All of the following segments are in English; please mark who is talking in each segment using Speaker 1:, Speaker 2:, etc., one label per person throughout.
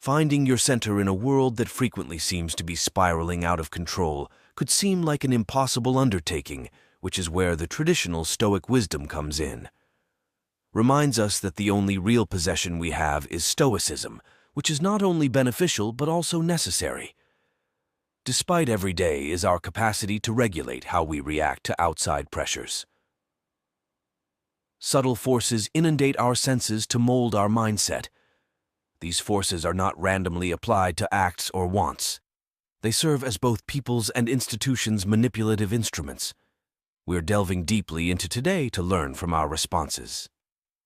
Speaker 1: Finding your center in a world that frequently seems to be spiraling out of control could seem like an impossible undertaking, which is where the traditional Stoic wisdom comes in. Reminds us that the only real possession we have is Stoicism, which is not only beneficial but also necessary. Despite every day is our capacity to regulate how we react to outside pressures. Subtle forces inundate our senses to mold our mindset. These forces are not randomly applied to acts or wants. They serve as both people's and institutions' manipulative instruments. We're delving deeply into today to learn from our responses.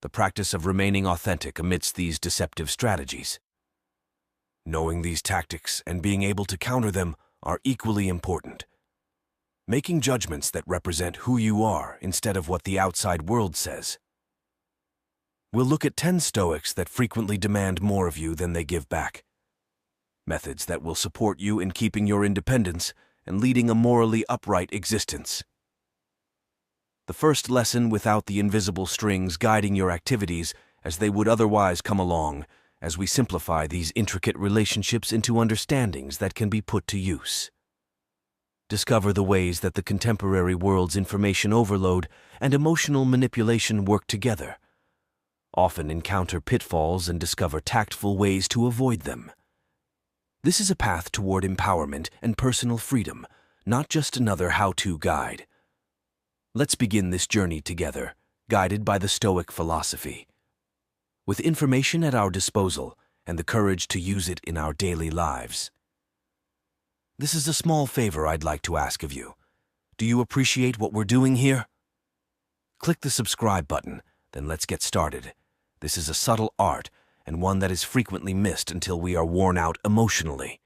Speaker 1: The practice of remaining authentic amidst these deceptive strategies. Knowing these tactics and being able to counter them are equally important. Making judgments that represent who you are instead of what the outside world says. We'll look at 10 Stoics that frequently demand more of you than they give back. Methods that will support you in keeping your independence and leading a morally upright existence. The first lesson without the invisible strings guiding your activities as they would otherwise come along, as we simplify these intricate relationships into understandings that can be put to use. Discover the ways that the contemporary world's information overload and emotional manipulation work together. Often encounter pitfalls and discover tactful ways to avoid them. This is a path toward empowerment and personal freedom, not just another how-to guide. Let's begin this journey together, guided by the Stoic philosophy. With information at our disposal and the courage to use it in our daily lives. This is a small favor I'd like to ask of you. Do you appreciate what we're doing here? Click the subscribe button, then let's get started. This is a subtle art and one that is frequently missed until we are worn out emotionally.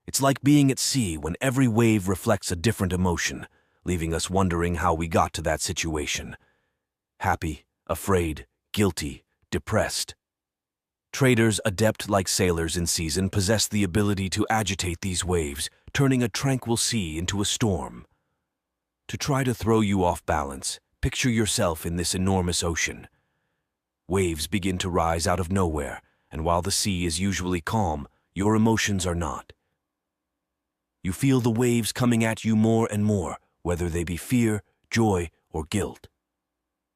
Speaker 1: It's like being at sea when every wave reflects a different emotion, leaving us wondering how we got to that situation. Happy, afraid, guilty, depressed. Traders adept like sailors in season possess the ability to agitate these waves, turning a tranquil sea into a storm. To try to throw you off balance, picture yourself in this enormous ocean. Waves begin to rise out of nowhere, and while the sea is usually calm, your emotions are not. You feel the waves coming at you more and more, whether they be fear, joy, or guilt.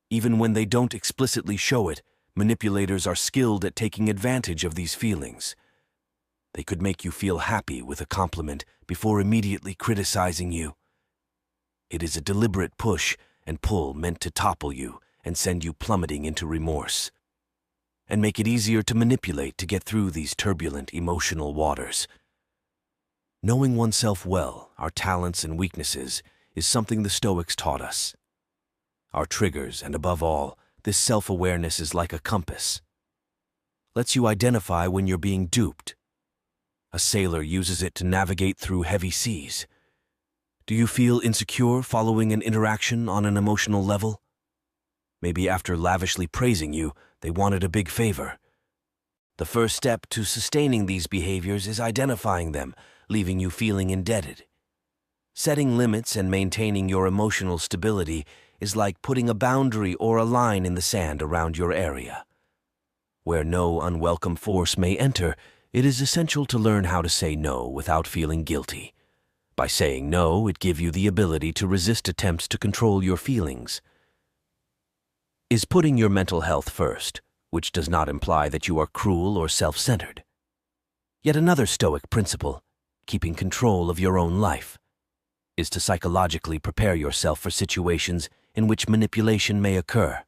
Speaker 1: Even when they don't explicitly show it, manipulators are skilled at taking advantage of these feelings. They could make you feel happy with a compliment before immediately criticizing you. It is a deliberate push and pull meant to topple you and send you plummeting into remorse, and make it easier to manipulate to get through these turbulent emotional waters. Knowing oneself well, our talents and weaknesses, is something the Stoics taught us. Our triggers, and above all, this self-awareness is like a compass. Lets you identify when you're being duped. A sailor uses it to navigate through heavy seas. Do you feel insecure following an interaction on an emotional level? Maybe after lavishly praising you, they wanted a big favor. The first step to sustaining these behaviors is identifying them, leaving you feeling indebted. Setting limits and maintaining your emotional stability is like putting a boundary or a line in the sand around your area. Where no unwelcome force may enter, it is essential to learn how to say no without feeling guilty. By saying no, it gives you the ability to resist attempts to control your feelings. Is putting your mental health first, which does not imply that you are cruel or self-centered. Yet another Stoic principle, keeping control of your own life, is to psychologically prepare yourself for situations in which manipulation may occur.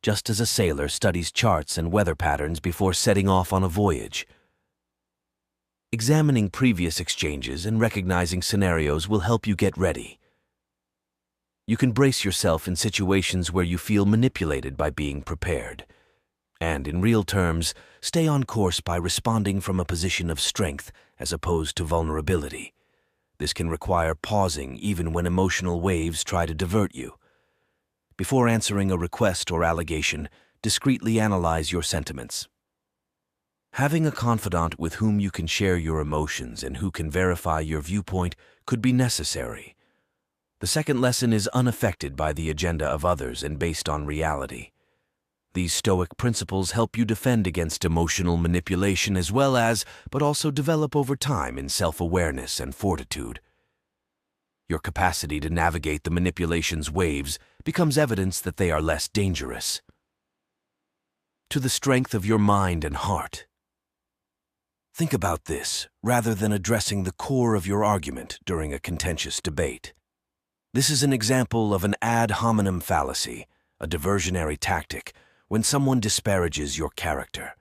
Speaker 1: Just as a sailor studies charts and weather patterns before setting off on a voyage. Examining previous exchanges and recognizing scenarios will help you get ready. You can brace yourself in situations where you feel manipulated by being prepared. And in real terms, stay on course by responding from a position of strength as opposed to vulnerability. This can require pausing even when emotional waves try to divert you. Before answering a request or allegation, discreetly analyze your sentiments. Having a confidant with whom you can share your emotions and who can verify your viewpoint could be necessary. The second lesson is unaffected by the agenda of others and based on reality. These Stoic principles help you defend against emotional manipulation as well as, but also develop over time in self-awareness and fortitude. Your capacity to navigate the manipulation's waves becomes evidence that they are less dangerous. To the strength of your mind and heart. Think about this, rather than addressing the core of your argument during a contentious debate. This is an example of an ad hominem fallacy, a diversionary tactic, when someone disparages your character.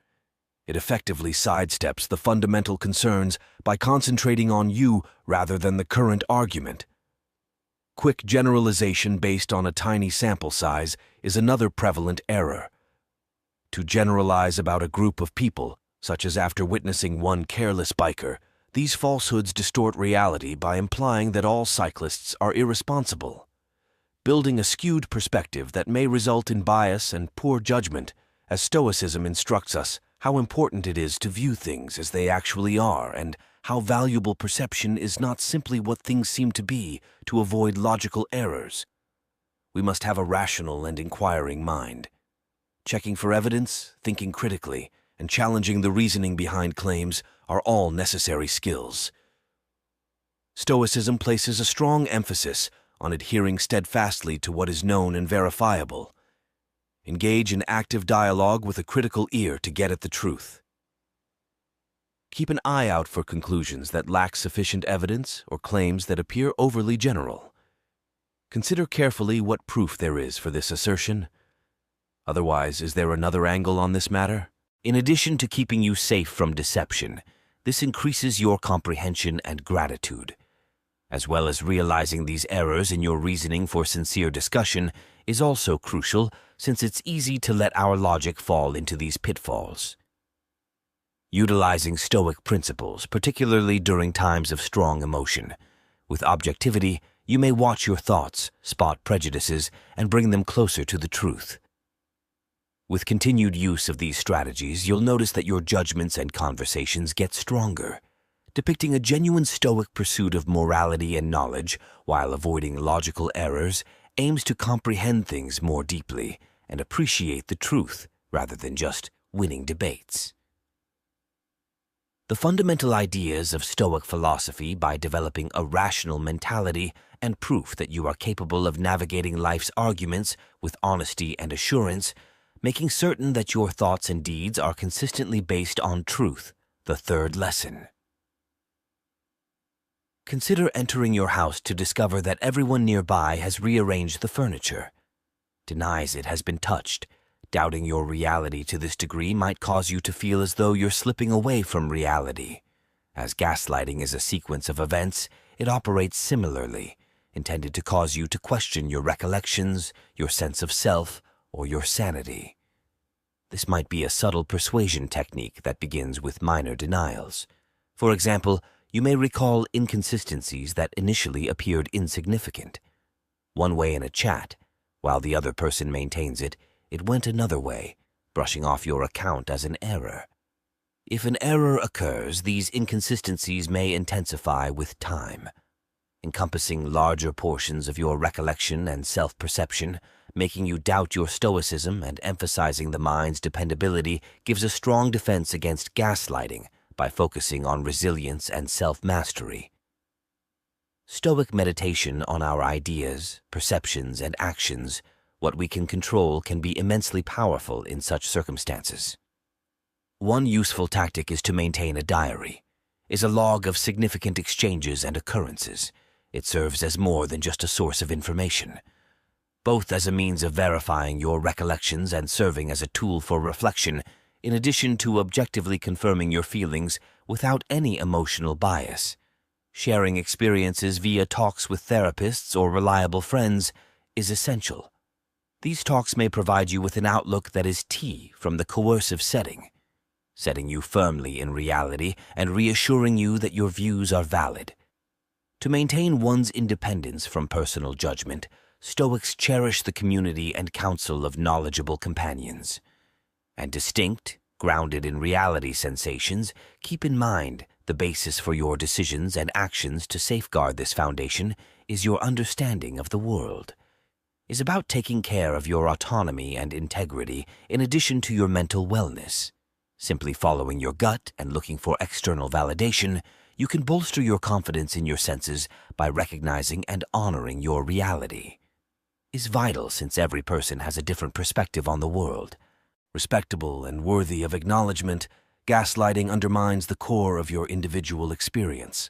Speaker 1: It effectively sidesteps the fundamental concerns by concentrating on you rather than the current argument. Quick generalization based on a tiny sample size is another prevalent error. To generalize about a group of people, such as after witnessing one careless biker, these falsehoods distort reality by implying that all cyclists are irresponsible, building a skewed perspective that may result in bias and poor judgment, as Stoicism instructs us how important it is to view things as they actually are and how valuable perception is not simply what things seem to be to avoid logical errors. We must have a rational and inquiring mind. Checking for evidence, thinking critically, and challenging the reasoning behind claims are all necessary skills. Stoicism places a strong emphasis on adhering steadfastly to what is known and verifiable. Engage in active dialogue with a critical ear to get at the truth. Keep an eye out for conclusions that lack sufficient evidence or claims that appear overly general. Consider carefully what proof there is for this assertion. Otherwise, is there another angle on this matter? In addition to keeping you safe from deception, this increases your comprehension and gratitude. As well as realizing these errors in your reasoning for sincere discussion is also crucial, since it's easy to let our logic fall into these pitfalls. Utilizing Stoic principles, particularly during times of strong emotion. With objectivity, you may watch your thoughts, spot prejudices, and bring them closer to the truth. With continued use of these strategies, you'll notice that your judgments and conversations get stronger, depicting a genuine Stoic pursuit of morality and knowledge while avoiding logical errors, aims to comprehend things more deeply and appreciate the truth rather than just winning debates. The fundamental ideas of Stoic philosophy by developing a rational mentality and proof that you are capable of navigating life's arguments with honesty and assurance, making certain that your thoughts and deeds are consistently based on truth, the third lesson. Consider entering your house to discover that everyone nearby has rearranged the furniture, denies it has been touched. Doubting your reality to this degree might cause you to feel as though you're slipping away from reality. As gaslighting is a sequence of events, it operates similarly, intended to cause you to question your recollections, your sense of self, or your sanity. This might be a subtle persuasion technique that begins with minor denials. For example, you may recall inconsistencies that initially appeared insignificant. One way in a chat, while the other person maintains it went another way, brushing off your account as an error. If an error occurs, these inconsistencies may intensify with time, encompassing larger portions of your recollection and self-perception, making you doubt your stoicism and emphasizing the mind's dependability gives a strong defense against gaslighting by focusing on resilience and self-mastery. Stoic meditation on our ideas, perceptions, and actions, what we can control, can be immensely powerful in such circumstances. One useful tactic is to maintain a diary, a log of significant exchanges and occurrences. It serves as more than just a source of information, both as a means of verifying your recollections and serving as a tool for reflection, in addition to objectively confirming your feelings without any emotional bias. Sharing experiences via talks with therapists or reliable friends is essential. These talks may provide you with an outlook that is free from the coercive setting, setting you firmly in reality and reassuring you that your views are valid. To maintain one's independence from personal judgment, Stoics cherish the community and counsel of knowledgeable companions. And distinct, grounded in reality sensations, keep in mind the basis for your decisions and actions to safeguard this foundation is your understanding of the world.
Speaker 2: is about taking care of your autonomy and integrity in addition to your mental wellness. Simply following your gut and looking for external validation, you can bolster your confidence in your senses by recognizing and honoring your reality. Is vital since every person has a different perspective on the world. Respectable and worthy of acknowledgement, gaslighting undermines the core of your individual experience.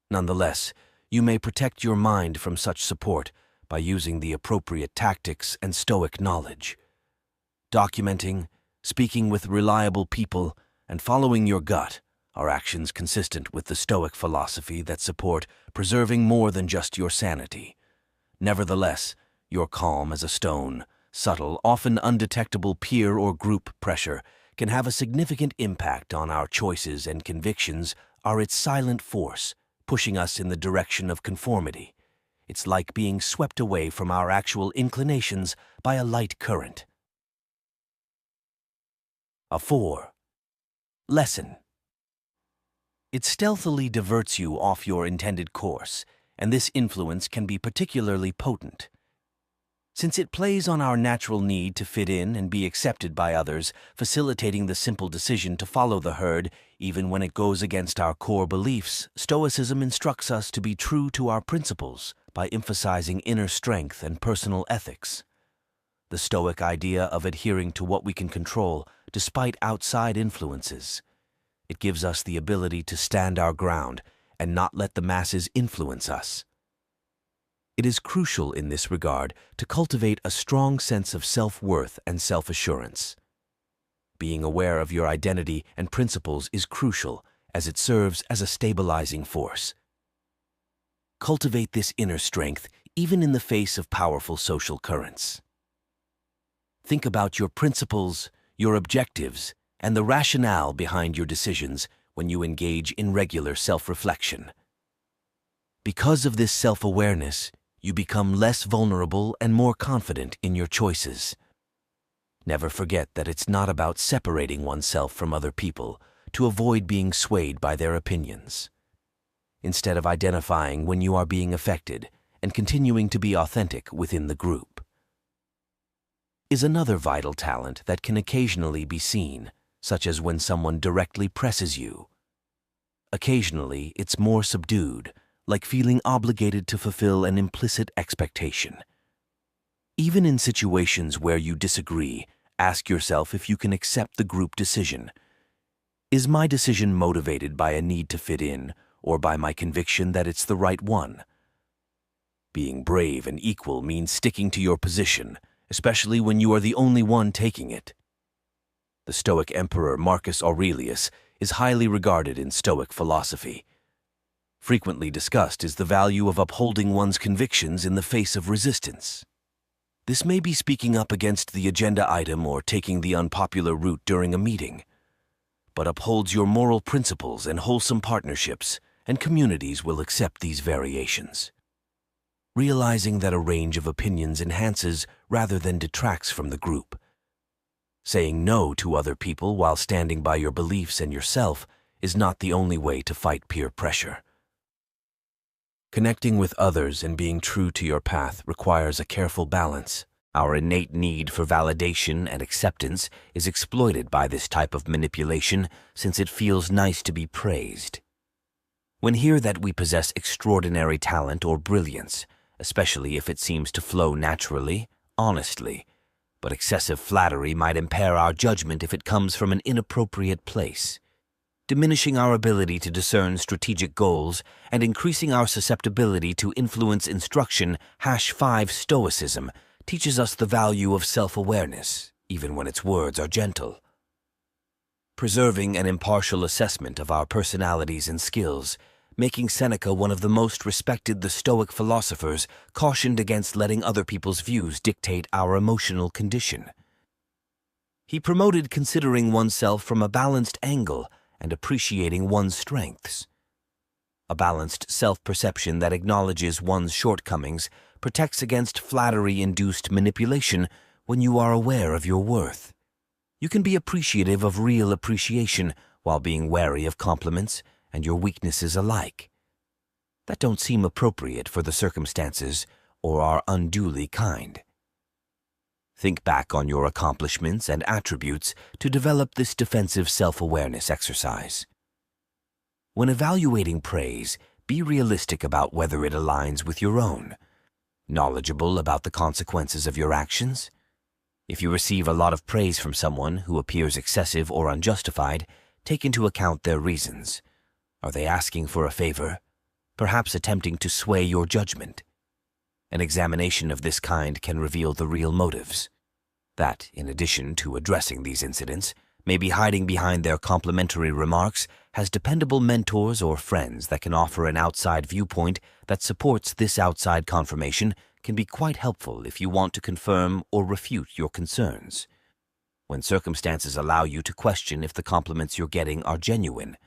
Speaker 2: Nonetheless, you may protect your mind from such support by using the appropriate tactics and Stoic knowledge. Documenting, speaking with reliable people, and following your gut are actions consistent with the Stoic philosophy that support preserving more than just your sanity. Nevertheless, your calm as a stone, subtle, often undetectable peer or group pressure can have a significant impact on our choices and convictions are its silent force, pushing us in the direction of conformity. It's like being swept away from our actual inclinations by a light current. 4. Lesson. It stealthily diverts you off your intended course, and this influence can be particularly potent. Since it plays on our natural need to fit in and be accepted by others, facilitating the simple decision to follow the herd even when it goes against our core beliefs, Stoicism instructs us to be true to our principles by emphasizing inner strength and personal ethics. The Stoic idea of adhering to what we can control despite outside influences. It gives us the ability to stand our ground and not let the masses influence us. It is crucial in this regard to cultivate a strong sense of self-worth and self-assurance. Being aware of your identity and principles is crucial as it serves as a stabilizing force. Cultivate this inner strength even in the face of powerful social currents. Think about your principles, your objectives, and the rationale behind your decisions when you engage in regular self-reflection. Because of this self-awareness, you become less vulnerable and more confident in your choices. Never forget that it's not about separating oneself from other people to avoid being swayed by their opinions. Instead of identifying when you are being affected and continuing to be authentic within the group. Is another vital talent that can occasionally be seen, such as when someone directly presses you. Occasionally, it's more subdued, like feeling obligated to fulfill an implicit expectation. Even in situations where you disagree, ask yourself if you can accept the group decision. Is my decision motivated by a need to fit in, or by my conviction that it's the right one? Being brave and equal means sticking to your position, especially when you are the only one taking it. The Stoic Emperor Marcus Aurelius is highly regarded in Stoic philosophy. Frequently discussed is the value of upholding one's convictions in the face of resistance. This may be speaking up against the agenda item or taking the unpopular route during a meeting, but upholds your moral principles and wholesome partnerships, and communities will accept these variations. Realizing that a range of opinions enhances rather than detracts from the group. Saying no to other people while standing by your beliefs and yourself is not the only way to fight peer pressure. Connecting with others and being true to your path requires a careful balance. Our innate need for validation and acceptance is exploited by this type of manipulation since it feels nice to be praised. When hear that we possess extraordinary talent or brilliance, especially if it seems to flow naturally, honestly, but excessive flattery might impair our judgment if it comes from an inappropriate place, diminishing our ability to discern strategic goals and increasing our susceptibility to influence instruction. #5 Stoicism teaches us the value of self-awareness, even when its words are gentle. Preserving an impartial assessment of our personalities and skills, making Seneca one of the most respected the Stoic philosophers, cautioned against letting other people's views dictate our emotional condition. He promoted considering oneself from a balanced angle and appreciating one's strengths. A balanced self-perception that acknowledges one's shortcomings protects against flattery-induced manipulation when you are aware of your worth. You can be appreciative of real appreciation while being wary of compliments and your weaknesses alike. That don't seem appropriate for the circumstances or are unduly kind. Think back on your accomplishments and attributes to develop this defensive self-awareness exercise. When evaluating praise, be realistic about whether it aligns with your own. Knowledgeable about the consequences of your actions. If you receive a lot of praise from someone who appears excessive or unjustified, take into account their reasons. Are they asking for a favor? Perhaps attempting to sway your judgment? An examination of this kind can reveal the real motives. That, in addition to addressing these incidents, may be hiding behind their complimentary remarks, has dependable mentors or friends that can offer an outside viewpoint that supports this outside confirmation can be quite helpful if you want to confirm or refute your concerns. When circumstances allow you to question if the compliments you're getting are genuine,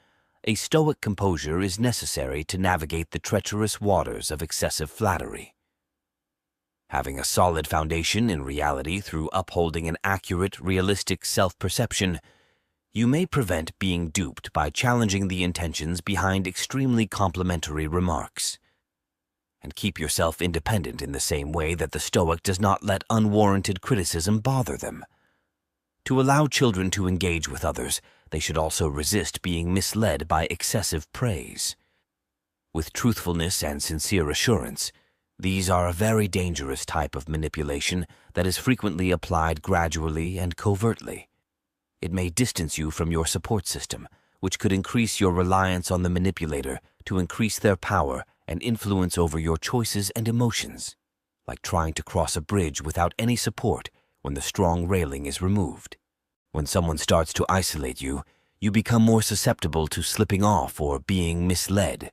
Speaker 2: a stoic composure is necessary to navigate the treacherous waters of excessive flattery. Having a solid foundation in reality through upholding an accurate, realistic self-perception, you may prevent being duped by challenging the intentions behind extremely complimentary remarks. And keep yourself independent in the same way that the Stoic does not let unwarranted criticism bother them. To allow children to engage with others, they should also resist being misled by excessive praise. With truthfulness and sincere assurance, these are a very dangerous type of manipulation that is frequently applied gradually and covertly. It may distance you from your support system, which could increase your reliance on the manipulator to increase their power and influence over your choices and emotions, like trying to cross a bridge without any support when the strong railing is removed. When someone starts to isolate you, you become more susceptible to slipping off or being misled.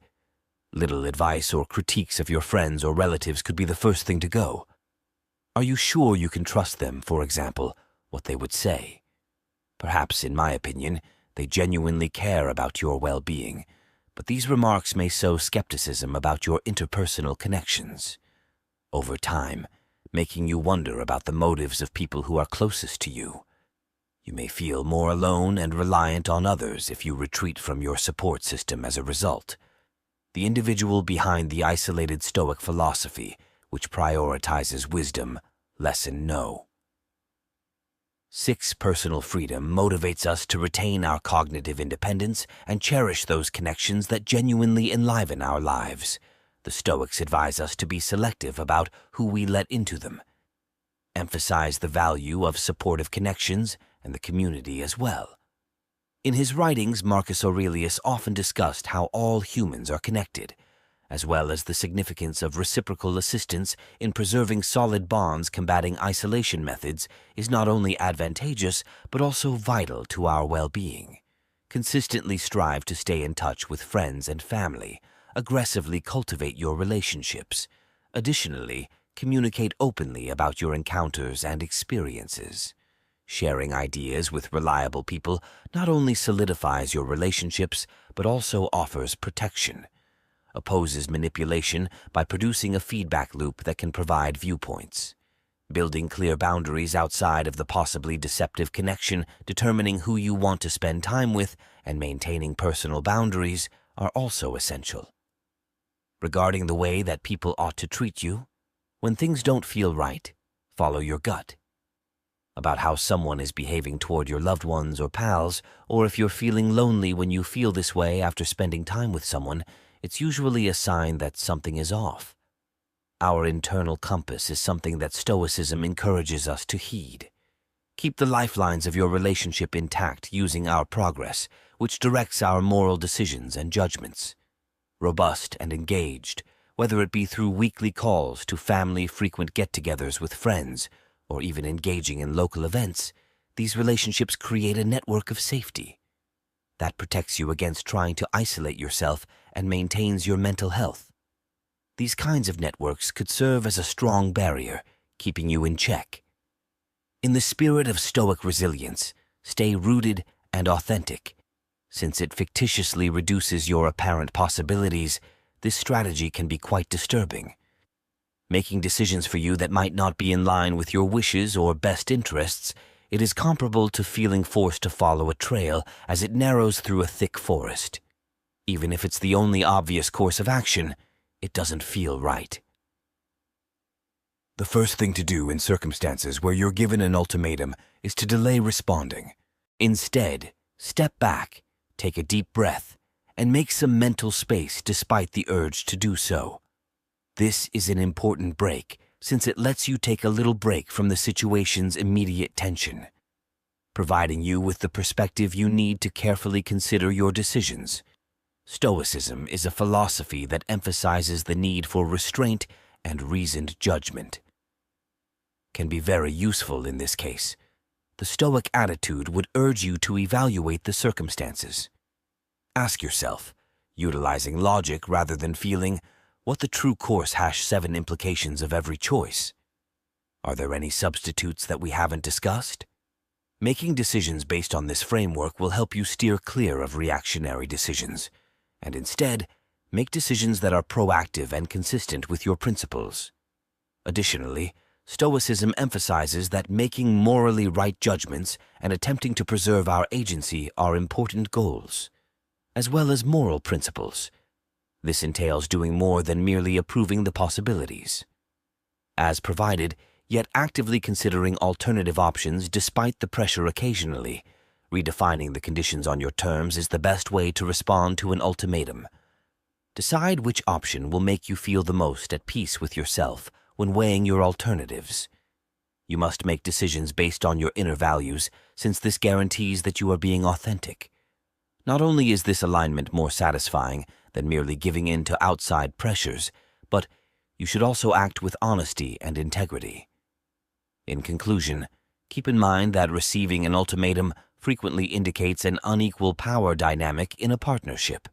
Speaker 2: Little advice or critiques of your friends or relatives could be the first thing to go. Are you sure you can trust them, for example, what they would say? Perhaps, in my opinion, they genuinely care about your well-being, but these remarks may sow skepticism about your interpersonal connections. Over time, making you wonder about the motives of people who are closest to you. You may feel more alone and reliant on others if you retreat from your support system as a result. The individual behind the isolated Stoic philosophy, which prioritizes wisdom, lesson no. 6. Personal freedom motivates us to retain our cognitive independence and cherish those connections that genuinely enliven our lives. The Stoics advise us to be selective about who we let into them. Emphasize the value of supportive connections and the community as well. In his writings, Marcus Aurelius often discussed how all humans are connected, as well as the significance of reciprocal assistance in preserving solid bonds. Combating isolation methods is not only advantageous, but also vital to our well-being. Consistently strive to stay in touch with friends and family. Aggressively cultivate your relationships. Additionally, communicate openly about your encounters and experiences. Sharing ideas with reliable people not only solidifies your relationships, but also offers protection. Opposes manipulation by producing a feedback loop that can provide viewpoints. Building clear boundaries outside of the possibly deceptive connection, determining who you want to spend time with, and maintaining personal boundaries are also essential. Regarding the way that people ought to treat you, when things don't feel right, follow your gut. About how someone is behaving toward your loved ones or pals, or if you're feeling lonely when you feel this way after spending time with someone, it's usually a sign that something is off. Our internal compass is something that Stoicism encourages us to heed. Keep the lifelines of your relationship intact using our progress, which directs our moral decisions and judgments. Robust and engaged, whether it be through weekly calls to family frequent get-togethers with friends, or even engaging in local events, these relationships create a network of safety. That protects you against trying to isolate yourself and maintains your mental health. These kinds of networks could serve as a strong barrier, keeping you in check. In the spirit of Stoic resilience, stay rooted and authentic. Since it fictitiously reduces your apparent possibilities, this strategy can be quite disturbing. Making decisions for you that might not be in line with your wishes or best interests, it is comparable to feeling forced to follow a trail as it narrows through a thick forest. Even if it's the only obvious course of action, it doesn't feel right.
Speaker 1: The first thing to do in circumstances where you're given an ultimatum is to delay responding. Instead, step back, take a deep breath, and make some mental space despite the urge to do so. This is an important break since it lets you take a little break from the situation's immediate tension, providing you with the perspective you need to carefully consider your decisions. Stoicism is a philosophy that emphasizes the need for restraint and reasoned judgment. Can be very useful in this case. The Stoic attitude would urge you to evaluate the circumstances. Ask yourself, utilizing logic rather than feeling, what the true course #7 implications of every choice. Are there any substitutes that we haven't discussed? Making decisions based on this framework will help you steer clear of reactionary decisions, and instead, make decisions that are proactive and consistent with your principles. Additionally, Stoicism emphasizes that making morally right judgments and attempting to preserve our agency are important goals, as well as moral principles. This entails doing more than merely approving the possibilities. As provided, yet actively considering alternative options despite the pressure occasionally, redefining the conditions on your terms is the best way to respond to an ultimatum. Decide which option will make you feel the most at peace with yourself when weighing your alternatives. You must make decisions based on your inner values, since this guarantees that you are being authentic. Not only is this alignment more satisfying than merely giving in to outside pressures, but you should also act with honesty and integrity. In conclusion, keep in mind that receiving an ultimatum frequently indicates an unequal power dynamic in a partnership.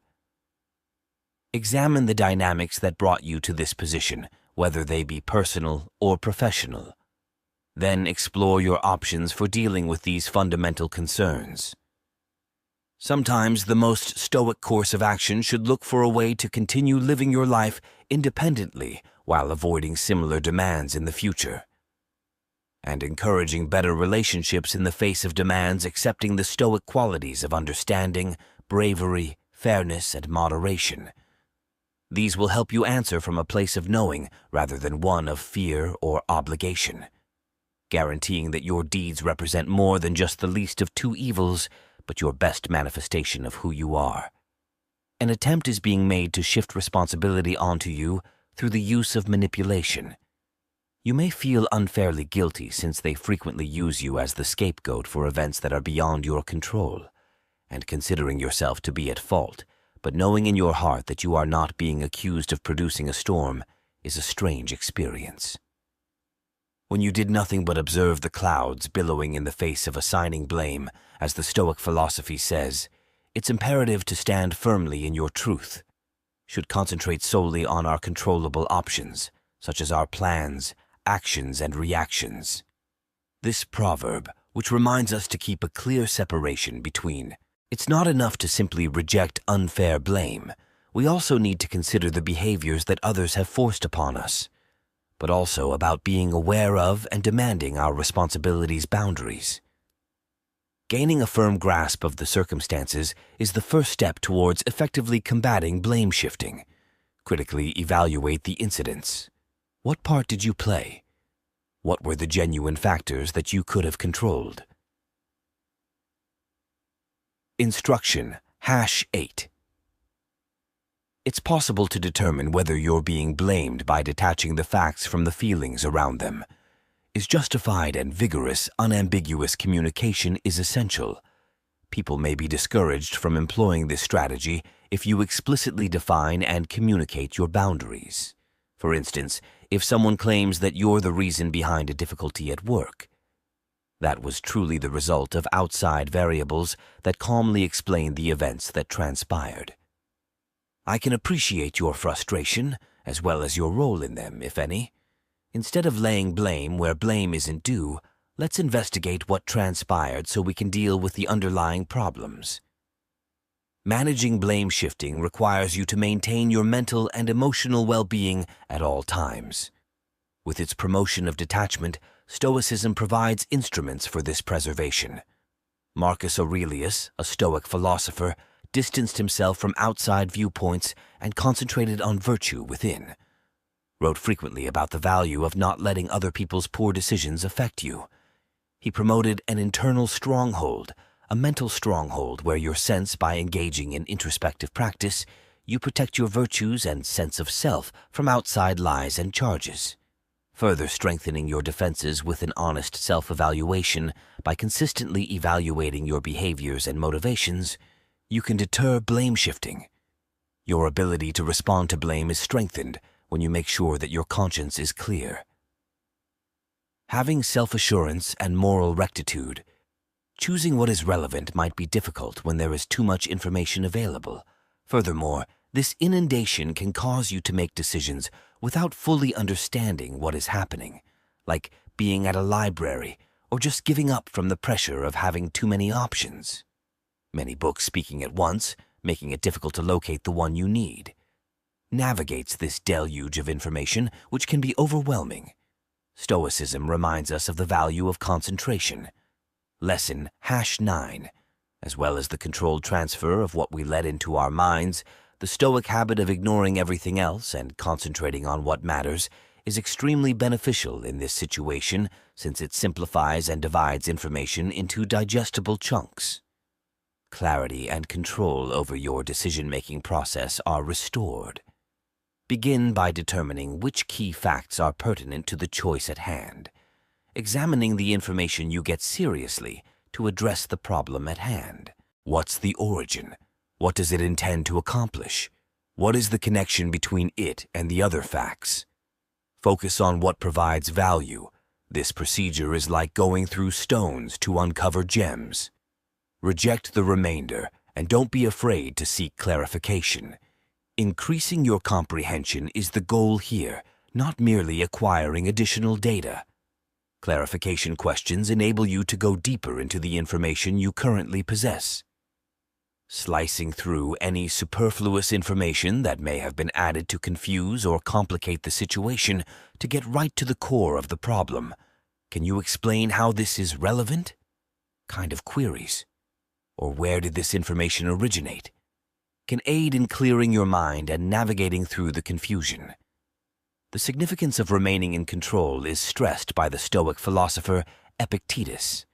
Speaker 1: Examine the dynamics that brought you to this position, whether they be personal or professional. Then explore your options for dealing with these fundamental concerns. Sometimes the most stoic course of action should look for a way to continue living your life independently while avoiding similar demands in the future, and encouraging better relationships in the face of demands accepting the stoic qualities of understanding, bravery, fairness, and moderation. These will help you answer from a place of knowing rather than one of fear or obligation, guaranteeing that your deeds represent more than just the least of two evils, but your best manifestation of who you are. An attempt is being made to shift responsibility onto you through the use of manipulation. You may feel unfairly guilty since they frequently use you as the scapegoat for events that are beyond your control, and considering yourself to be at fault, but knowing in your heart that you are not being accused of producing a storm is a strange experience. When you did nothing but observe the clouds billowing in the face of assigning blame, as the Stoic philosophy says, it's imperative to stand firmly in your truth, should concentrate solely on our controllable options, such as our plans, actions, and reactions. This proverb, which reminds us to keep a clear separation between, it's not enough to simply reject unfair blame, we also need to consider the behaviors that others have forced upon us, but also about being aware of and demanding our responsibilities' boundaries. Gaining a firm grasp of the circumstances is the first step towards effectively combating blame shifting. Critically evaluate the incidents. What part did you play? What were the genuine factors that you could have controlled? Instruction #8. It's possible to determine whether you're being blamed by detaching the facts from the feelings around them. Is justified and vigorous, unambiguous communication is essential. People may be discouraged from employing this strategy if you explicitly define and communicate your boundaries. For instance, if someone claims that you're the reason behind a difficulty at work, that was truly the result of outside variables that calmly explain the events that transpired. I can appreciate your frustration, as well as your role in them, if any. Instead of laying blame where blame isn't due, let's investigate what transpired so we can deal with the underlying problems. Managing blame shifting requires you to maintain your mental and emotional well-being at all times. With its promotion of detachment, Stoicism provides instruments for this preservation. Marcus Aurelius, a Stoic philosopher, distanced himself from outside viewpoints and concentrated on virtue within.
Speaker 2: wrote frequently about the value of not letting other people's poor decisions affect you. He promoted an internal stronghold, a mental stronghold where your sense by engaging in introspective practice, you protect your virtues and sense of self from outside lies and charges. Further strengthening your defenses with an honest self-evaluation by consistently evaluating your behaviors and motivations, you can deter blame shifting. Your ability to respond to blame is strengthened when you make sure that your conscience is clear. Having self-assurance and moral rectitude. Choosing what is relevant might be difficult when there is too much information available. Furthermore, this inundation can cause you to make decisions without fully understanding what is happening, like being at a library or just giving up from the pressure of having too many options. Many books speaking at once, making it difficult to locate the one you need. Navigates this deluge of information, which can be overwhelming. Stoicism reminds us of the value of concentration. Lesson #9, as well as the controlled transfer of what we let into our minds, the Stoic habit of ignoring everything else and concentrating on what matters is extremely beneficial in this situation since it simplifies and divides information into digestible chunks. Clarity and control over your decision-making process are restored. Begin by determining which key facts are pertinent to the choice at hand, examining the information you get seriously to address the problem at hand. What's the origin? What does it intend to accomplish? What is the connection between it and the other facts? Focus on what provides value. This procedure is like going through stones to uncover gems. Reject the remainder and don't be afraid to seek clarification. Increasing your comprehension is the goal here, not merely acquiring additional data. Clarification questions enable you to go deeper into the information you currently possess. Slicing through any superfluous information that may have been added to confuse or complicate the situation to get right to the core of the problem. Can you explain how this is relevant? Kind of queries. Or where did this information originate? Can aid in clearing your mind and navigating through the confusion. The significance of remaining in control is stressed by the Stoic philosopher Epictetus.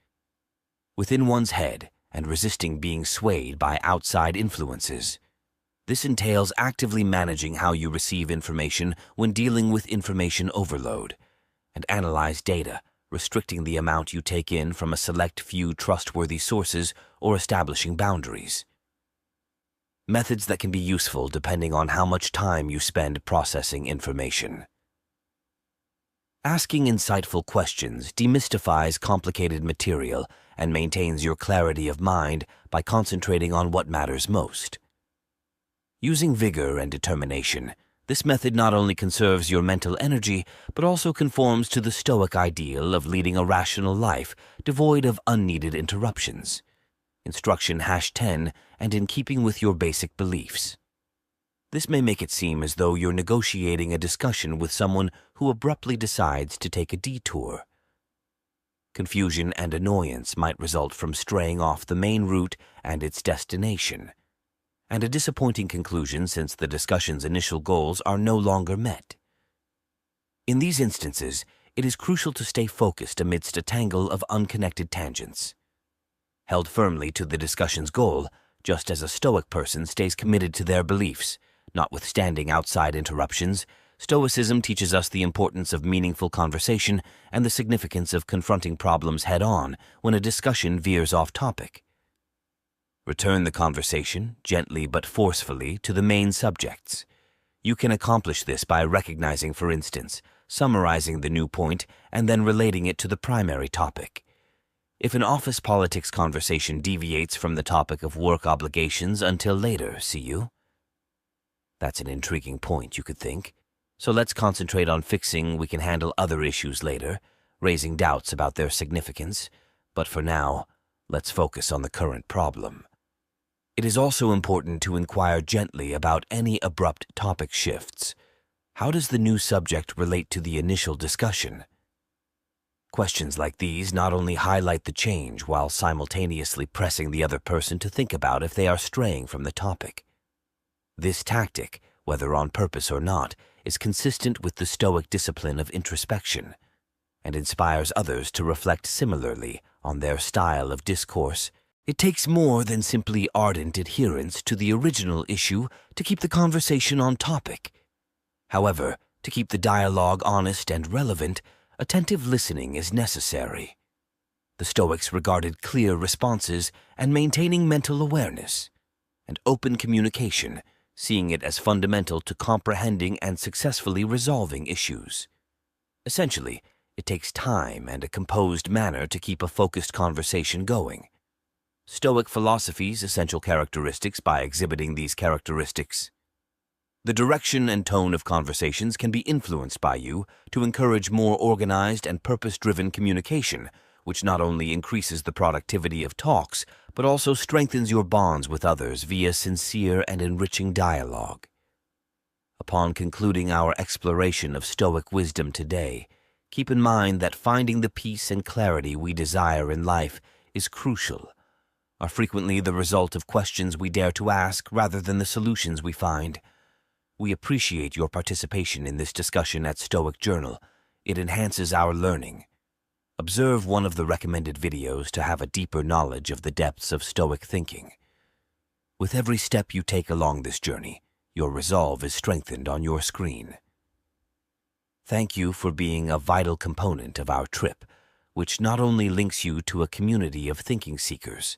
Speaker 2: Within one's head and resisting being swayed by outside influences. This entails actively managing how you receive information when dealing with information overload, and analyze data, restricting the amount you take in from a select few trustworthy sources or establishing boundaries. Methods that can be useful depending on how much time you spend processing information. Asking insightful questions demystifies complicated material and maintains your clarity of mind by concentrating on what matters most. Using vigor and determination, this method not only conserves your mental energy, but also conforms to the Stoic ideal of leading a rational life devoid of unneeded interruptions. Instruction #10, and in keeping with your basic beliefs. This may make it seem as though you're negotiating a discussion with someone who abruptly decides to take a detour. Confusion and annoyance might result from straying off the main route and its destination, and a disappointing conclusion since the discussion's initial goals are no longer met. In these instances, it is crucial to stay focused amidst a tangle of unconnected tangents. Held firmly to the discussion's goal, just as a Stoic person stays committed to their beliefs, notwithstanding outside interruptions, Stoicism teaches us the importance of meaningful conversation and the significance of confronting problems head-on when a discussion veers off topic. Return the conversation, gently but forcefully, to the main subjects. You can accomplish this by recognizing, for instance, summarizing the new point and then relating it to the primary topic. If an office politics conversation deviates from the topic of work obligations until later, see you? That's an intriguing point, you could think. So let's concentrate on fixing we can handle other issues later, raising doubts about their significance. But for now, let's focus on the current problem. It is also important to inquire gently about any abrupt topic shifts. How does the new subject relate to the initial discussion? Questions like these not only highlight the change while simultaneously pressing the other person to think about if they are straying from the topic. This tactic, whether on purpose or not, is consistent with the Stoic discipline of introspection and inspires others to reflect similarly on their style of discourse. It takes more than simply ardent adherence to the original issue to keep the conversation on topic. However, to keep the dialogue honest and relevant, attentive listening is necessary. The Stoics regarded clear responses and maintaining mental awareness, and open communication, seeing it as fundamental to comprehending and successfully resolving issues. Essentially, it takes time and a composed manner to keep a focused conversation going. Stoic philosophy's essential characteristics by exhibiting these characteristics. The direction and tone of conversations can be influenced by you to encourage more organized and purpose-driven communication, which not only increases the productivity of talks, but also strengthens your bonds with others via sincere and enriching dialogue. Upon concluding our exploration of Stoic wisdom today, keep in mind that finding the peace and clarity we desire in life is crucial, are frequently the result of questions we dare to ask rather than the solutions we find. We appreciate your participation in this discussion at Stoic Journal. It enhances our learning. Observe one of the recommended videos to have a deeper knowledge of the depths of Stoic thinking. With every step you take along this journey, your resolve is strengthened on your screen. Thank you for being a vital component of our trip, which not only links you to a community of thinking seekers,